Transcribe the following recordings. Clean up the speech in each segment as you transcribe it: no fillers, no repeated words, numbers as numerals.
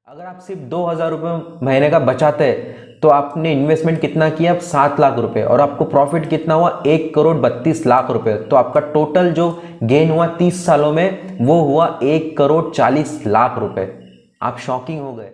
अगर आप सिर्फ 2,000 रुपये महीने का बचाते हैं तो आपने इन्वेस्टमेंट कितना किया? 7 लाख रुपए, और आपको प्रॉफिट कितना हुआ? 1,32,00,000 रुपए। तो आपका टोटल जो गेन हुआ 30 सालों में वो हुआ 1,40,00,000 रुपए। आप शॉकिंग हो गए।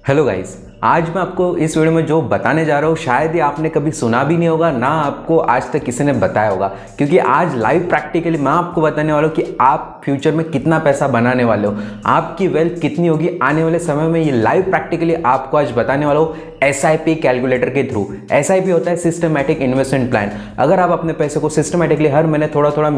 हेलो गाइस, आज मैं आपको इस वीडियो में जो बताने जा रहा हूँ शायद ही आपने कभी सुना भी नहीं होगा, ना आपको आज तक किसी ने बताया होगा, क्योंकि आज लाइव प्रैक्टिकली मैं आपको बताने वाला हूँ कि आप फ्यूचर में कितना पैसा बनाने वाले हो, आपकी वेल्थ कितनी होगी आने वाले समय में। ये लाइव प्रैक्टिकली आपको आज बताने वाला हूँ SIP कैलकुलेटर के थ्रू। SIP होता है सिस्टमैटिक इन्वेस्टमेंट प्लान। अगर आप अपने पैसे को सिस्टमैटिकली हर महीने थोड़ा थोड़ा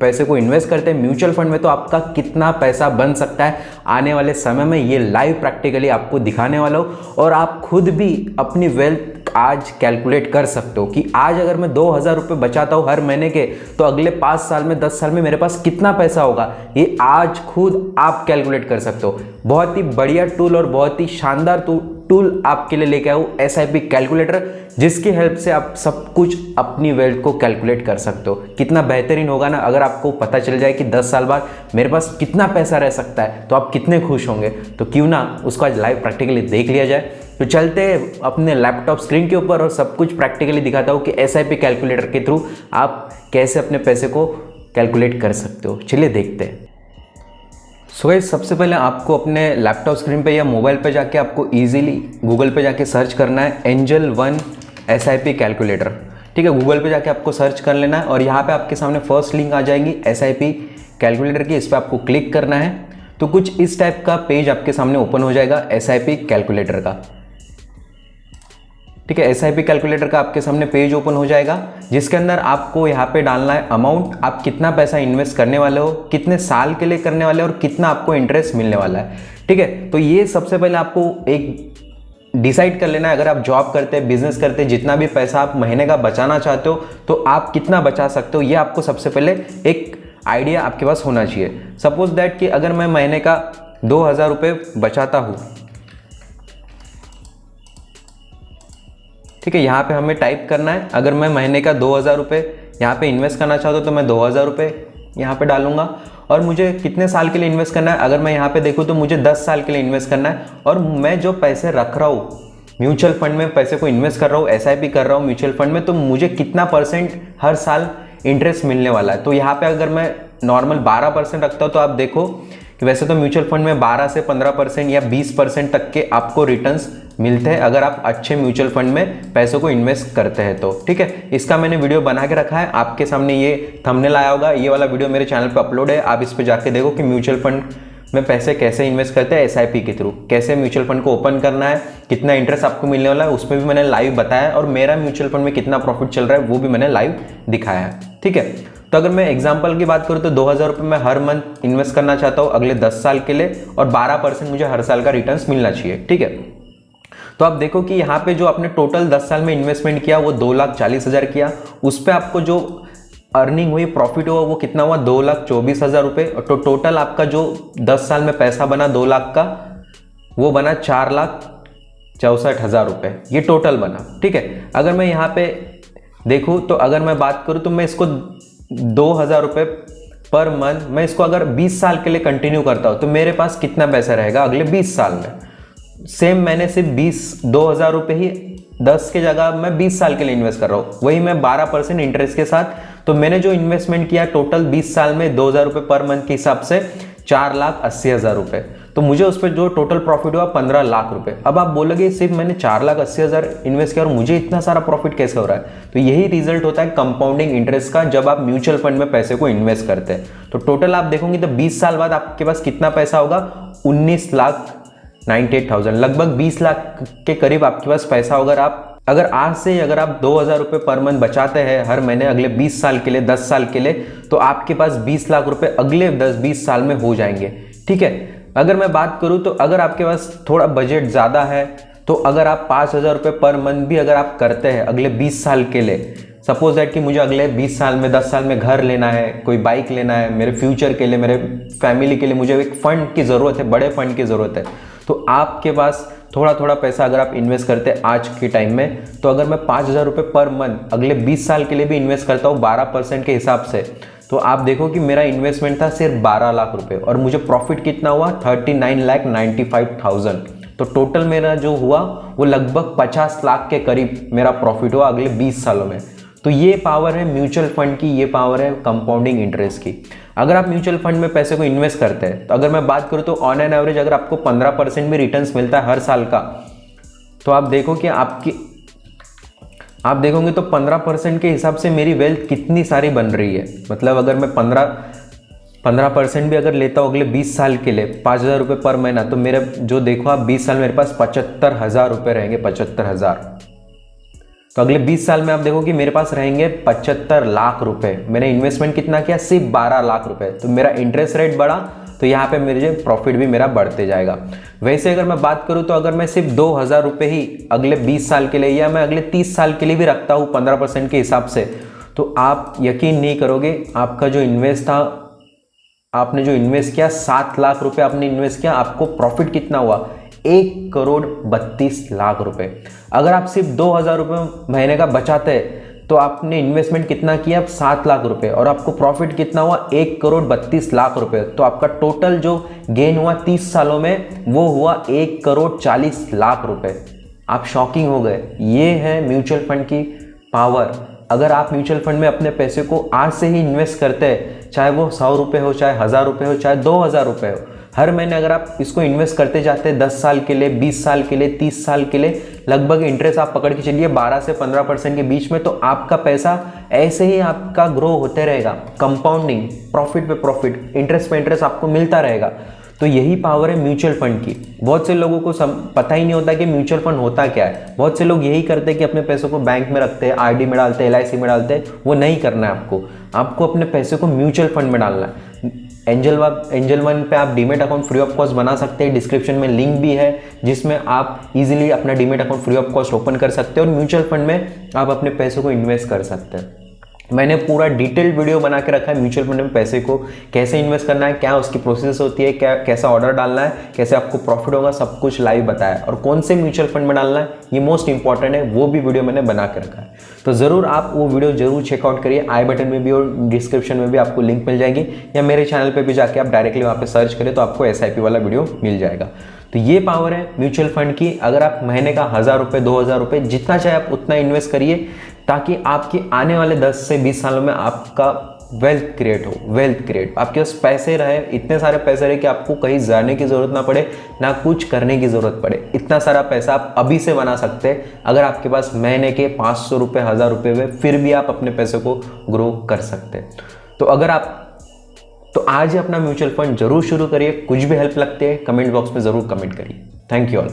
पैसे को इन्वेस्ट करते हैं म्यूचुअल फंड में, तो आपका कितना पैसा बन सकता है आने वाले समय में, ये लाइव प्रैक्टिकली आपको दिखाने वाला हूँ। और आप खुद भी अपनी वेल्थ आज कैलकुलेट कर सकते हो कि आज अगर मैं 2,000 रुपये बचाता हूँ हर महीने के, तो अगले 5 साल में 10 साल में मेरे पास कितना पैसा होगा, ये आज खुद आप कैलकुलेट कर सकते हो। बहुत ही बढ़िया टूल और बहुत ही शानदार टूल आपके लिए लेके आया हूँ SIP कैलकुलेटर, जिसकी हेल्प से आप सब कुछ अपनी वेल्थ को कैलकुलेट कर सकते हो। कितना बेहतरीन होगा ना अगर आपको पता चल जाए कि 10 साल बाद मेरे पास कितना पैसा रह सकता है, तो आप कितने खुश होंगे। तो क्यों ना उसको आज लाइव प्रैक्टिकली देख लिया जाए। तो चलते हैं अपने लैपटॉप स्क्रीन के ऊपर और सब कुछ प्रैक्टिकली दिखाता हूँ कि SIP कैलकुलेटर के थ्रू आप कैसे अपने पैसे को कैलकुलेट कर सकते हो। चलिए देखते हैं। सो गाइस, सबसे पहले आपको अपने लैपटॉप स्क्रीन पे या मोबाइल पे जाके आपको इजीली गूगल पे जाके सर्च करना है एंजल वन SIP कैलकुलेटर। ठीक है, गूगल पे जाके आपको सर्च कर लेना है और यहाँ पे आपके सामने फर्स्ट लिंक आ जाएगी SIP कैलकुलेटर की। इस पर आपको क्लिक करना है तो कुछ इस टाइप का पेज आपके सामने ओपन हो जाएगा SIP कैलकुलेटर का। ठीक है, SIP कैलकुलेटर का आपके सामने पेज ओपन हो जाएगा, जिसके अंदर आपको यहाँ पे डालना है अमाउंट, आप कितना पैसा इन्वेस्ट करने वाले हो, कितने साल के लिए करने वाले हो और कितना आपको इंटरेस्ट मिलने वाला है। ठीक है, तो ये सबसे पहले आपको एक डिसाइड कर लेना है। अगर आप जॉब करते हैं, बिजनेस करते हैं, जितना भी पैसा आप महीने का बचाना चाहते हो तो आप कितना बचा सकते हो, ये आपको सबसे पहले एक आइडिया आपके पास होना चाहिए। सपोज दैट कि अगर मैं महीने का 2,000 रुपये बचाता हूँ, ठीक है, यहाँ पे हमें टाइप करना है। अगर मैं महीने का 2,000 रुपये यहाँ पे इन्वेस्ट करना चाहता हूँ तो मैं 2,000 रुपये यहाँ पे डालूंगा। और मुझे कितने साल के लिए इन्वेस्ट करना है, अगर मैं यहाँ पे देखूँ तो मुझे 10 साल के लिए इन्वेस्ट करना है। और मैं जो पैसे रख रहा हूँ म्यूचुअल फंड में, पैसे को इन्वेस्ट कर रहा हूँ, SIP कर रहा हूँ म्यूचुअल फंड में, तो मुझे कितना % हर साल इंटरेस्ट मिलने वाला है। तो यहाँ पे अगर मैं नॉर्मल 12% रखता हूँ तो आप देखो कि वैसे तो म्यूचुअल फंड में 12 से 15% या 20% तक के आपको रिटर्न्स मिलते हैं अगर आप अच्छे म्यूचुअल फंड में पैसों को इन्वेस्ट करते हैं तो। ठीक है, इसका मैंने वीडियो बना के रखा है, आपके सामने ये थंबनेल आया होगा, ये वाला वीडियो मेरे चैनल पे अपलोड है। आप इस पे जाके देखो कि म्यूचुअल फंड में पैसे कैसे इन्वेस्ट करते हैं SIP के थ्रू, कैसे म्यूचुअल फंड को ओपन करना है, कितना इंटरेस्ट आपको मिलने वाला है, उसमें भी मैंने लाइव बताया है। और मेरा म्यूचुअल फंड में कितना प्रॉफिट चल रहा है वो भी मैंने लाइव दिखाया है। ठीक है, तो अगर मैं एग्जांपल की बात करूं तो 2,000 रुपये मैं हर मंथ इन्वेस्ट करना चाहता हूं अगले 10 साल के लिए, और 12% मुझे हर साल का रिटर्न्स मिलना चाहिए। ठीक है, तो आप देखो कि यहाँ पे जो आपने टोटल 10 साल में इन्वेस्टमेंट किया वो 2,40,000 किया, उस पर आपको जो अर्निंग हुई, प्रॉफिट हुआ, वो कितना हुआ? 2,24,000 रुपये। तो टोटल आपका जो 10 साल में पैसा बना 2 लाख का, वो बना 4,64,000 रुपये, ये टोटल बना। ठीक है, अगर मैं यहाँ पे देखूँ तो अगर मैं बात करूँ तो मैं इसको 2,000 रुपये पर मंथ, मैं इसको अगर 20 साल के लिए कंटिन्यू करता हूँ तो मेरे पास कितना पैसा रहेगा अगले 20 साल में। सेम मैंने सिर्फ 2,000 रुपये ही 10 के जगह मैं 20 साल के लिए इन्वेस्ट कर रहा हूँ, वही मैं 12% इंटरेस्ट के साथ। तो मैंने जो इन्वेस्टमेंट किया टोटल 20 साल में 2,000 रुपये पर मंथ के हिसाब से 4,80,000 रुपये, तो मुझे उस पर जो टोटल प्रॉफिट हुआ 15 लाख रुपए। अब आप बोलोगे सिर्फ मैंने 4,80,000 इन्वेस्ट किया और मुझे इतना सारा प्रॉफिट कैसे हो रहा है? तो यही रिजल्ट होता है कंपाउंडिंग इंटरेस्ट का जब आप म्यूचुअल फंड में पैसे को इन्वेस्ट करते हैं। तो टोटल आप देखोगे तो 20 साल बाद आपके पास कितना पैसा होगा? 19,98,000, लगभग 20 लाख के करीब आपके पास पैसा होगा। अगर आज से अगर आप 2,000 रुपये पर मंथ बचाते हैं हर महीने अगले 20 साल के लिए, 10 साल के लिए, तो आपके पास 20 लाख रुपए अगले 10-20 साल में हो जाएंगे। ठीक है, अगर मैं बात करूं तो अगर आपके पास थोड़ा बजट ज़्यादा है तो अगर आप 5,000 रुपये पर मंथ भी अगर आप करते हैं अगले 20 साल के लिए, सपोज दैट कि मुझे अगले 20 साल में 10 साल में घर लेना है, कोई बाइक लेना है, मेरे फ्यूचर के लिए, मेरे फैमिली के लिए मुझे एक फंड की ज़रूरत है, बड़े फंड की ज़रूरत है, तो आपके पास थोड़ा थोड़ा पैसा अगर आप इन्वेस्ट करते हैं आज के टाइम में, तो अगर मैं 5,000 रुपये पर मंथ अगले 20 साल के लिए भी इन्वेस्ट करता हूँ 12% के हिसाब से, तो आप देखो कि मेरा इन्वेस्टमेंट था सिर्फ 12 लाख रुपए और मुझे प्रॉफिट कितना हुआ? 39,95,000। तो टोटल मेरा जो हुआ वो लगभग 50 लाख के करीब मेरा प्रॉफिट हुआ अगले 20 सालों में। तो ये पावर है म्यूचुअल फंड की, ये पावर है कंपाउंडिंग इंटरेस्ट की। अगर आप म्यूचुअल फंड में पैसे को इन्वेस्ट करते हैं तो अगर मैं बात करूँ तो ऑन एन एवरेज अगर आपको 15% भी रिटर्न्स मिलता है हर साल का, तो आप देखो कि आप देखोगे तो 15% के हिसाब से मेरी वेल्थ कितनी सारी बन रही है। मतलब अगर मैं 15% भी अगर लेता हूँ अगले 20 साल के लिए 5,000 रुपये पर महीना, तो मेरे जो देखो आप 20 साल मेरे पास 75,000 रुपये रहेंगे, 75,000। तो अगले 20 साल में आप देखो कि मेरे पास रहेंगे 75 लाख रुपए। मैंने इन्वेस्टमेंट कितना किया? सिर्फ 12 लाख रुपए। तो मेरा इंटरेस्ट रेट बढ़ा तो यहाँ पे मेरे प्रॉफिट भी मेरा बढ़ते जाएगा। वैसे अगर मैं बात करूँ तो अगर मैं सिर्फ 2,000 रुपये ही अगले 20 साल के लिए या मैं अगले 30 साल के लिए भी रखता हूँ 15% के हिसाब से, तो आप यकीन नहीं करोगे आपका जो इन्वेस्ट था, आपने जो इन्वेस्ट किया 7 लाख रुपए आपने इन्वेस्ट किया, आपको प्रॉफिट कितना हुआ? 1,32,00,000 रुपए। अगर आप सिर्फ 2,000 रुपये महीने का बचाते हैं तो आपने इन्वेस्टमेंट कितना किया? 7 लाख रुपए, और आपको प्रॉफिट कितना हुआ? 1,32,00,000 रुपए। तो आपका टोटल जो गेन हुआ 30 सालों में वो हुआ 1,40,00,000 रुपए। आप शॉकिंग हो गए। ये है म्यूचुअल फंड की पावर। अगर आप म्यूचुअल फंड में अपने पैसे को आज से ही इन्वेस्ट करते हैं, चाहे वो 100 रुपये हो, चाहे 1,000 रुपये हो, चाहे 2,000 रुपये हो, हर महीने अगर आप इसको इन्वेस्ट करते जाते हैं 10 साल के लिए, 20 साल के लिए, 30 साल के लिए, लगभग इंटरेस्ट आप पकड़ के चलिए 12 से 15% के बीच में, तो आपका पैसा ऐसे ही आपका ग्रो होते रहेगा। कंपाउंडिंग, प्रॉफिट पे प्रॉफिट, इंटरेस्ट पे इंटरेस्ट आपको मिलता रहेगा। तो यही पावर है म्यूचुअल फंड की। बहुत से लोगों को पता ही नहीं होता कि म्यूचुअल फंड होता क्या है। बहुत से लोग यही करते हैं कि अपने पैसों को बैंक में रखते हैं, आरडी में डालते हैं, LIC में डालते हैं। वो नहीं करना है आपको अपने पैसे को म्यूचुअल फंड में डालना है। एंजल वन पे आप demat account free of cost बना सकते हैं। डिस्क्रिप्शन में लिंक भी है जिसमें आप इजीली अपना demat account free of cost open कर सकते हैं और म्यूचुअल फंड में आप अपने पैसों को इन्वेस्ट कर सकते हैं। मैंने पूरा डिटेल्ड वीडियो बना के रखा है म्यूचुअल फंड में पैसे को कैसे इन्वेस्ट करना है, क्या उसकी प्रोसेस होती है, कैसा ऑर्डर डालना है, कैसे आपको प्रॉफिट होगा, सब कुछ लाइव बताया। और कौन से म्यूचुअल फंड में डालना है ये मोस्ट इंपॉर्टेंट है, वो भी वीडियो मैंने बना के रखा है। तो ज़रूर आप वो वीडियो जरूर चेकआउट करिए। आई बटन में भी और डिस्क्रिप्शन में भी आपको लिंक मिल जाएगी, या मेरे चैनल पर भी जाके आप डायरेक्टली वहाँ पर सर्च करें तो आपको SIP वाला वीडियो मिल जाएगा। तो ये पावर है म्यूचुअल फंड की। अगर आप महीने का 1,000 रुपये, 2,000 रुपये, जितना चाहे आप उतना इन्वेस्ट करिए, ताकि आपके आने वाले 10 से 20 सालों में आपका वेल्थ क्रिएट हो। आपके पास पैसे रहे, इतने सारे पैसे रहे कि आपको कहीं जाने की ज़रूरत ना पड़े, ना कुछ करने की ज़रूरत पड़े। इतना सारा पैसा आप अभी से बना सकते हैं अगर आपके पास महीने के 500 रुपये, 1,000 रुपये हुए, फिर भी आप अपने पैसे को ग्रो कर सकते हैं। तो आज ही अपना म्यूचुअल फंड जरूर शुरू करिए। कुछ भी हेल्प लगती है कमेंट बॉक्स में ज़रूर कमेंट करिए। Thank you all.